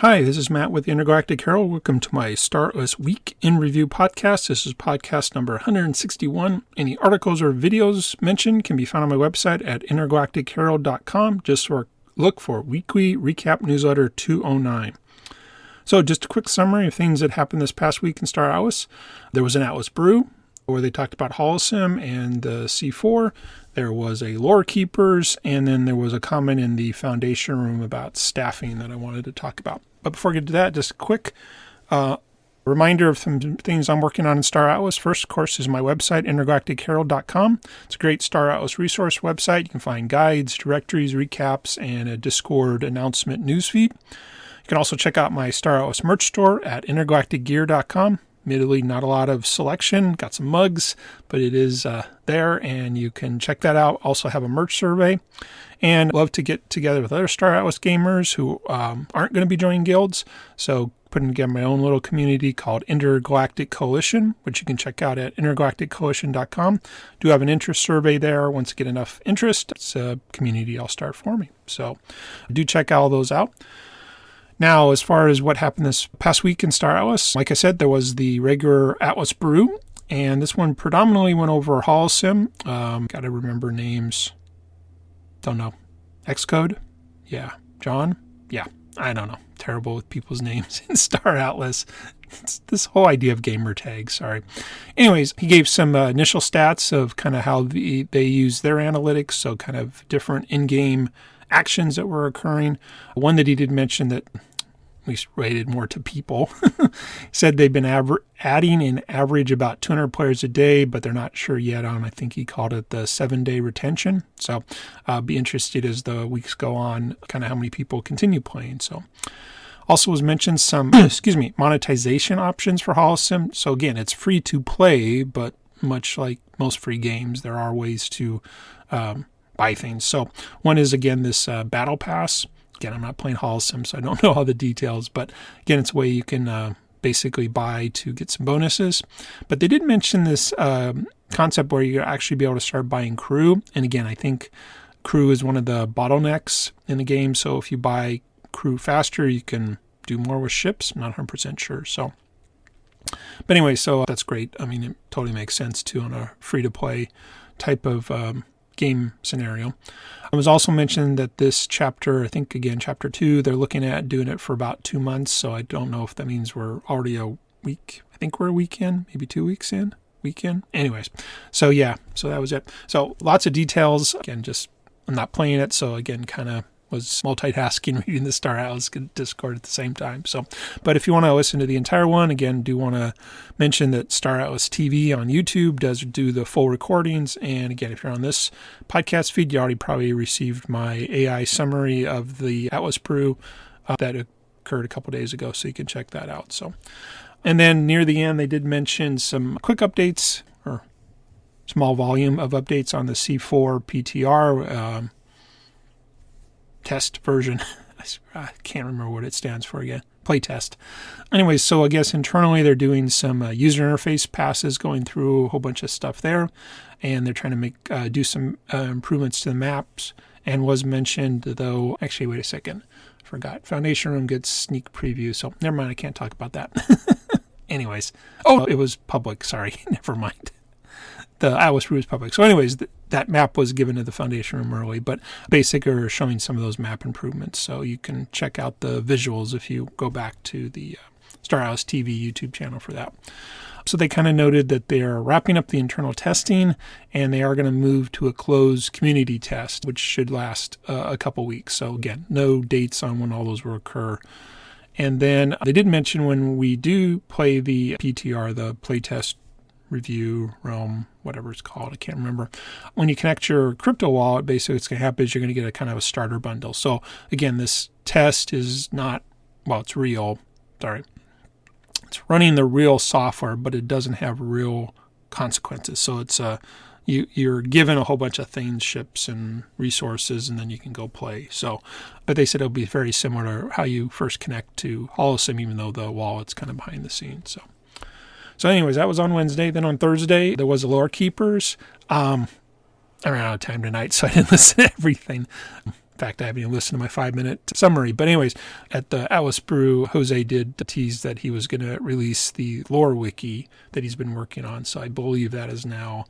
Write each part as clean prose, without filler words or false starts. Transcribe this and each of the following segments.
Hi, this is Matt with the Intergalactic Herald. Welcome to my Star Atlas Week in Review podcast. This is podcast number 161. Any articles or videos mentioned can be found on my website at intergalacticherald.com. Just look for Weekly Recap Newsletter 209. So just a quick summary of things that happened this past week in Star Atlas. There was an Atlas Brew where they talked about Holosim and the C4. There was a Lore Keepers, and then there was a comment in the Foundation Room about staffing that I wanted to talk about. But before I get to that, just a quick reminder of some things I'm working on in Star Atlas. First, of course, is my website, intergalacticherald.com. It's a great Star Atlas resource website. You can find guides, directories, recaps, and a Discord announcement newsfeed. You can also check out my Star Atlas merch store at intergalacticgear.com. Admittedly, not a lot of selection. Got some mugs, but it is there, and you can check that out. Also have a merch survey. And love to get together with other Star Atlas gamers who aren't going to be joining guilds. So putting together my own little community called Intergalactic Coalition, which you can check out at intergalacticcoalition.com. Do have an interest survey there. Once I get enough interest, it's a community I'll start for me. So do check all those out. Now, as far as what happened this past week in Star Atlas, like I said, there was the regular Atlas Brew, and this one predominantly went over Holosim. Got to remember names. Don't know. Xcode? Yeah. John? Yeah. I don't know. Terrible with people's names in Star Atlas. It's this whole idea of gamer tags. Sorry. Anyways, he gave some initial stats of kind of how they use their analytics, so kind of different in-game actions that were occurring. One that he did mention that at least related more to people said they've been adding an average about 200 players a day, but they're not sure yet on, I think he called it the 7-day retention. So I'll be interested as the weeks go on, kind of how many people continue playing. So also was mentioned some, monetization options for Holosim. So again, it's free to play, but much like most free games, there are ways to buy things. So one is, again, this battle pass. Again, I'm not playing Holosim, so I don't know all the details, but again, it's a way you can basically buy to get some bonuses. But they did mention this concept where you actually be able to start buying crew. And again, I think crew is one of the bottlenecks in the game. So if you buy crew faster, you can do more with ships. I'm not 100% sure. So, but anyway, so that's great. I mean, it totally makes sense too on a free-to-play type of game scenario. It was also mentioned that this chapter, I think again, chapter 2, they're looking at doing it for about 2 months. So I don't know if that means we're already a week. I think we're a week in, maybe 2 weeks in, weekend. Anyways, so yeah, so that was it. So lots of details. Again, just I'm not playing it. So again, kind of was multitasking, reading the Star Atlas Discord at the same time. So, but if you want to listen to the entire one, again, do want to mention that Star Atlas TV on YouTube does do the full recordings. And again, if you're on this podcast feed, you already probably received my AI summary of the Atlas Brew that occurred a couple days ago, so you can check that out. So, and then near the end, they did mention some quick updates or small volume of updates on the C4 PTR test version. I can't remember what it stands for again. Playtest. Anyways, so I guess internally they're doing some user interface passes, going through a whole bunch of stuff there, and they're trying to do some improvements to the maps. And was mentioned, though, actually, wait a second, forgot. Foundation Room gets sneak preview, so never mind, I can't talk about that. Anyways, it was public, sorry, never mind. The Atlas Brew is public. So anyways, that map was given to the Foundation Room early, but basically are showing some of those map improvements. So you can check out the visuals if you go back to the Star Atlas TV YouTube channel for that. So they kind of noted that they're wrapping up the internal testing, and they are going to move to a closed community test, which should last a couple weeks. So again, no dates on when all those will occur. And then they did mention when we do play the PTR, the playtest review realm, whatever it's called, I can't remember. When you connect your crypto wallet, basically what's going to happen is you're going to get a kind of a starter bundle. So again, this test is not, well, it's real. Sorry. It's running the real software, but it doesn't have real consequences. So it's you're given a whole bunch of things, ships and resources, and then you can go play. So, but they said it'll be very similar to how you first connect to Holosim, even though the wallet's kind of behind the scenes. So anyways, that was on Wednesday. Then on Thursday, there was the Lore Keepers. I ran out of time tonight, so I didn't listen to everything. In fact, I haven't even listened to my 5-minute summary. But anyways, at the Atlas Brew, Jose did tease that he was going to release the lore wiki that he's been working on. So I believe that is now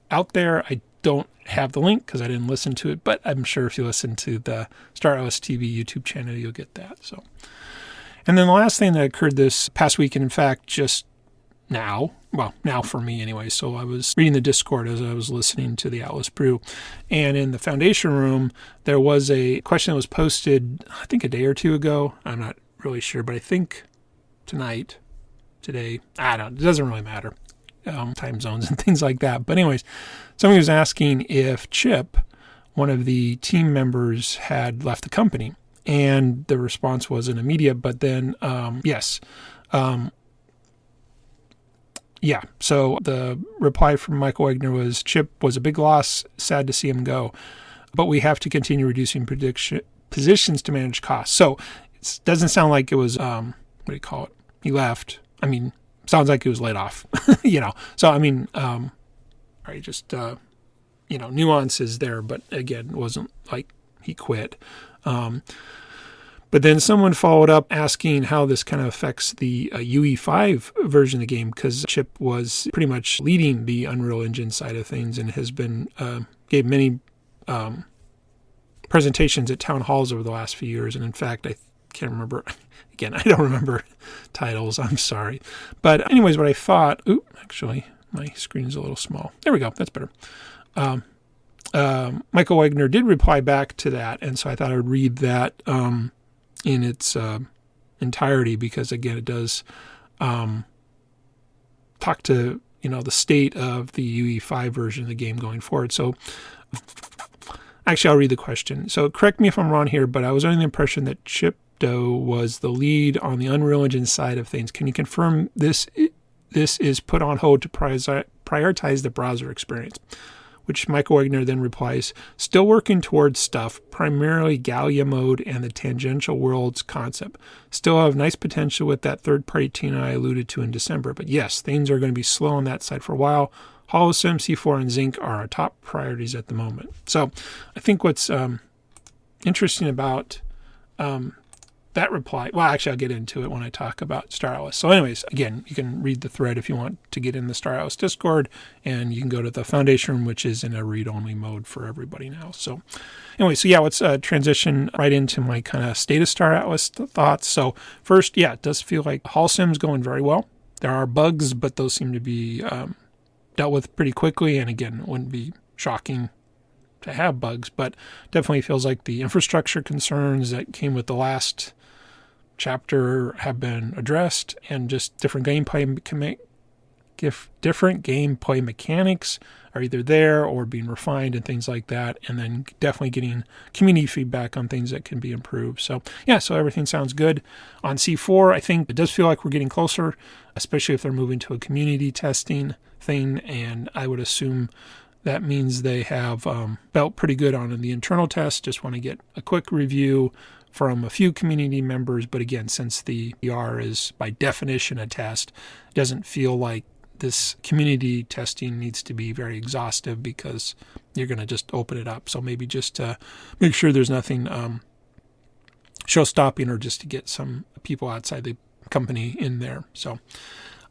out there. I don't have the link because I didn't listen to it, but I'm sure if you listen to the Star Atlas TV YouTube channel, you'll get that. So, and then the last thing that occurred this past week, and in fact, just now for me anyway. So I was reading the Discord as I was listening to the Atlas Brew, and in the Foundation room, there was a question that was posted, I think a day or two ago. I'm not really sure, but I think today, it doesn't really matter. Time zones and things like that. But anyways, somebody was asking if Chip, one of the team members, had left the company. And the response wasn't immediate, but then, yes. Yeah, so the reply from Michael Wagner was, Chip was a big loss, sad to see him go, but we have to continue reducing positions to manage costs. So it doesn't sound like it was, he left. I mean, sounds like he was laid off, So, I mean, nuances there, but again, it wasn't like he quit. But then someone followed up asking how this kind of affects the UE5 version of the game, because Chip was pretty much leading the Unreal Engine side of things and has been gave many presentations at town halls over the last few years. And in fact, I can't remember. Again, I don't remember titles. I'm sorry. But anyways, what I thought. Actually, my screen's a little small. There we go. That's better. Michael Wagner did reply back to that, and so I thought I would read that in its entirety, because again, it does talk to the state of the UE5 version of the game going forward. So actually, I'll read the question. So correct me if I'm wrong here, but I was under the impression that Chip Do was the lead on the Unreal Engine side of things. Can you confirm this is put on hold to prioritize the browser experience? Which Michael Wagner then replies, still working towards stuff, primarily Gallia mode and the tangential worlds concept. Still have nice potential with that third-party team I alluded to in December. But yes, things are going to be slow on that side for a while. HoloSim, C4, and Zinc are our top priorities at the moment. So I think what's interesting about that reply, well, actually, I'll get into it when I talk about Star Atlas. So anyways, again, you can read the thread if you want to get in the Star Atlas Discord, and you can go to the Foundation room, which is in a read-only mode for everybody now. So anyway, let's transition right into my kind of state of Star Atlas thoughts. So first, it does feel like HoloSim's going very well. There are bugs, but those seem to be dealt with pretty quickly, and again, it wouldn't be shocking to have bugs, but definitely feels like the infrastructure concerns that came with the last chapter have been addressed, and just different gameplay mechanics are either there or being refined and things like that, and then definitely getting community feedback on things that can be improved. So everything sounds good. On C4, I think it does feel like we're getting closer, especially if they're moving to a community testing thing, and I would assume that means they have felt pretty good on the internal test. Just want to get a quick review from a few community members. But again, since the PR is by definition a test, it doesn't feel like this community testing needs to be very exhaustive, because you're going to just open it up. So maybe just to make sure there's nothing show-stopping, or just to get some people outside the company in there. So,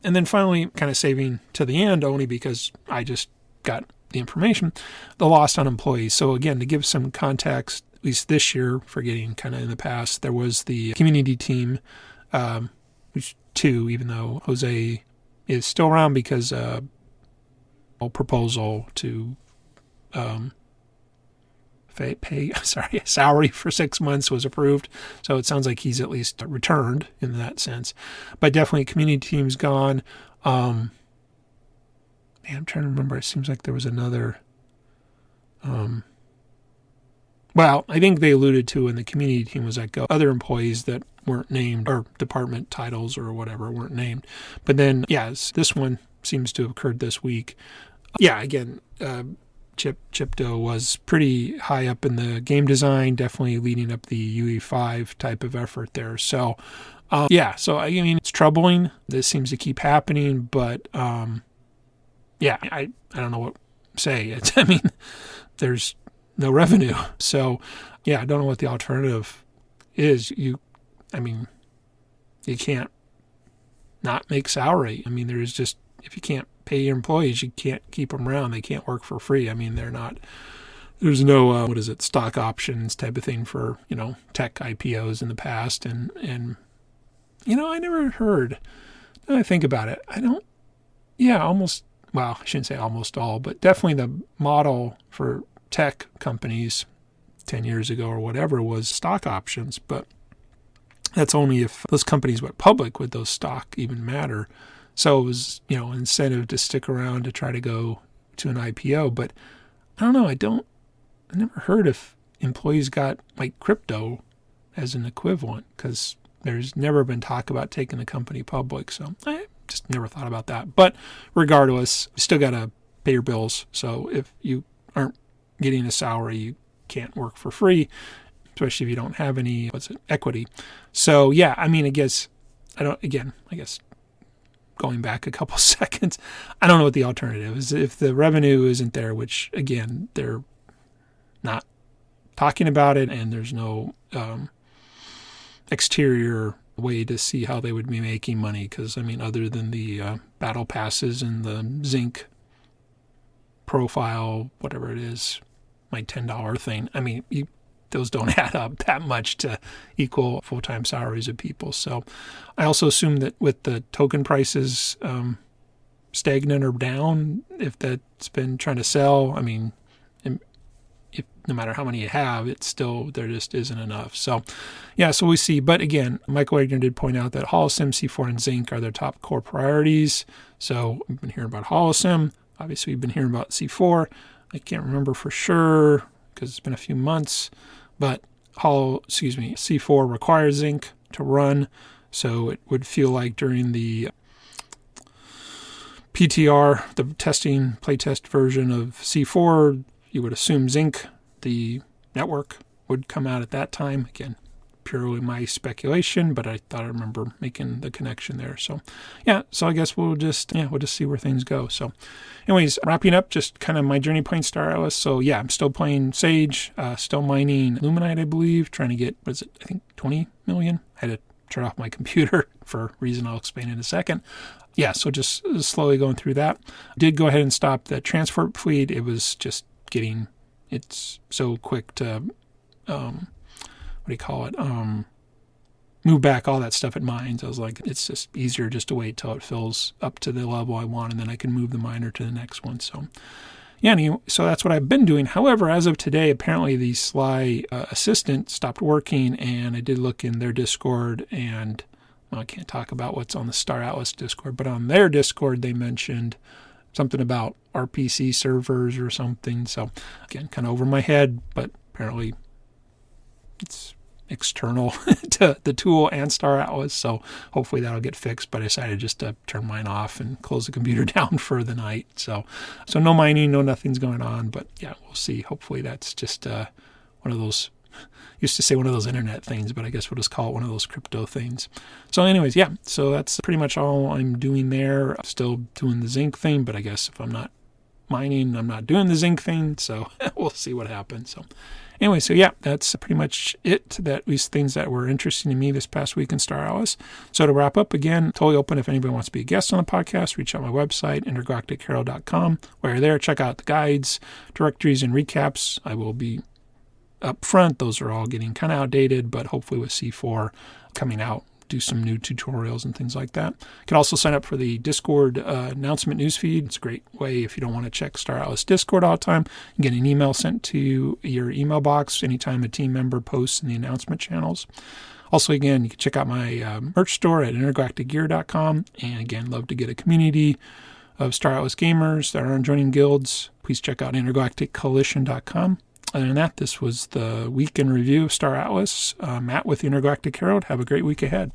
and then finally, kind of saving to the end, only because I just got the information, the loss on employees. So again, to give some context, at least this year, forgetting kind of in the past, there was the community team, which two, even though Jose is still around because a proposal to pay salary for 6 months was approved. So it sounds like he's at least returned in that sense. But definitely community team's gone. I'm trying to remember. It seems like there was another. I think they alluded to in the community team was like other employees that weren't named, or department titles or whatever weren't named. But then, this one seems to have occurred this week. Again, Chip Do was pretty high up in the game design, definitely leading up the UE5 type of effort there. So, so I mean, it's troubling. This seems to keep happening, but I don't know what to say. I mean, there's no revenue. So, yeah, I don't know what the alternative is. You can't not make salary. I mean, there's just, if you can't pay your employees, you can't keep them around. They can't work for free. I mean, there's no, stock options type of thing for, tech IPOs in the past. And I never heard, now I think about it, I shouldn't say almost all, but definitely the model for tech companies 10 years ago or whatever was stock options. But that's only if those companies went public would those stock even matter. So it was, incentive to stick around to try to go to an IPO. But I don't know. I never heard if employees got like crypto as an equivalent, because there's never been talk about taking the company public. So I just never thought about that. But regardless, you still got to pay your bills. So if you aren't getting a salary, you can't work for free, especially if you don't have any, equity. So yeah, I guess going back a couple seconds, I don't know what the alternative is. If the revenue isn't there, which again, they're not talking about it, and there's no exterior way to see how they would be making money, because other than the battle passes and the zinc profile, whatever it is, my $10 thing, those don't add up that much to equal full-time salaries of people. So I also assume that with the token prices stagnant or down, if that's been trying to sell, if no matter how many you have, it's still, there just isn't enough. So yeah, so we see. But again, Michael Wagner did point out that Holosim, C4, and Zinc are their top core priorities. So we've been hearing about Holosim. Obviously, we've been hearing about C4. I can't remember for sure because it's been a few months. But C4 requires Zinc to run. So it would feel like during the PTR, the playtest version of C4, you would assume Zinc, the network, would come out at that time. Again, purely my speculation, but I thought I remember making the connection there. So yeah, so I guess we'll just see where things go. So anyways, wrapping up just kind of my journey playing Star Atlas. So yeah, I'm still playing Sage, still mining Luminite, I believe, trying to get, 20 million? I had to turn off my computer for a reason I'll explain in a second. Yeah, so just slowly going through that. Did go ahead and stop the transfer fleet. It was just it's so quick to, move back all that stuff at mines. I was like, it's just easier just to wait till it fills up to the level I want, and then I can move the miner to the next one. So yeah, anyway, so that's what I've been doing. However, as of today, apparently the Sly assistant stopped working, and I did look in their Discord, and I can't talk about what's on the Star Atlas Discord, but on their Discord they mentioned something about RPC servers or something. So again, kind of over my head, but apparently it's external to the tool and Star Atlas. So hopefully that'll get fixed, but I decided just to turn mine off and close the computer down for the night. So no mining, nothing's going on, but yeah, we'll see. Hopefully that's just one of those, used to say one of those internet things, but I guess we'll just call it one of those crypto things. So anyways, yeah, so that's pretty much all I'm doing there. I'm still doing the Zinc thing, but I guess if I'm not mining, I'm not doing the Zinc thing. So we'll see what happens. So anyway, so yeah, that's pretty much it. That these things that were interesting to me this past week in Star Atlas. So to wrap up, again, totally open if anybody wants to be a guest on the podcast. Reach out my website, intergalactichero.com. While you're there, check out the guides, directories, and recaps. I will be up front. Those are all getting kind of outdated, but hopefully with C4 coming out, do some new tutorials and things like that. You can also sign up for the Discord announcement newsfeed. It's a great way if you don't want to check Star Atlas Discord all the time. You get an email sent to your email box anytime a team member posts in the announcement channels. Also, again, you can check out my merch store at intergalacticgear.com. And again, love to get a community of Star Atlas gamers that aren't joining guilds. Please check out intergalacticcoalition.com. Other than that, this was the week in review of Star Atlas. Matt with the Intergalactic Herald. Have a great week ahead.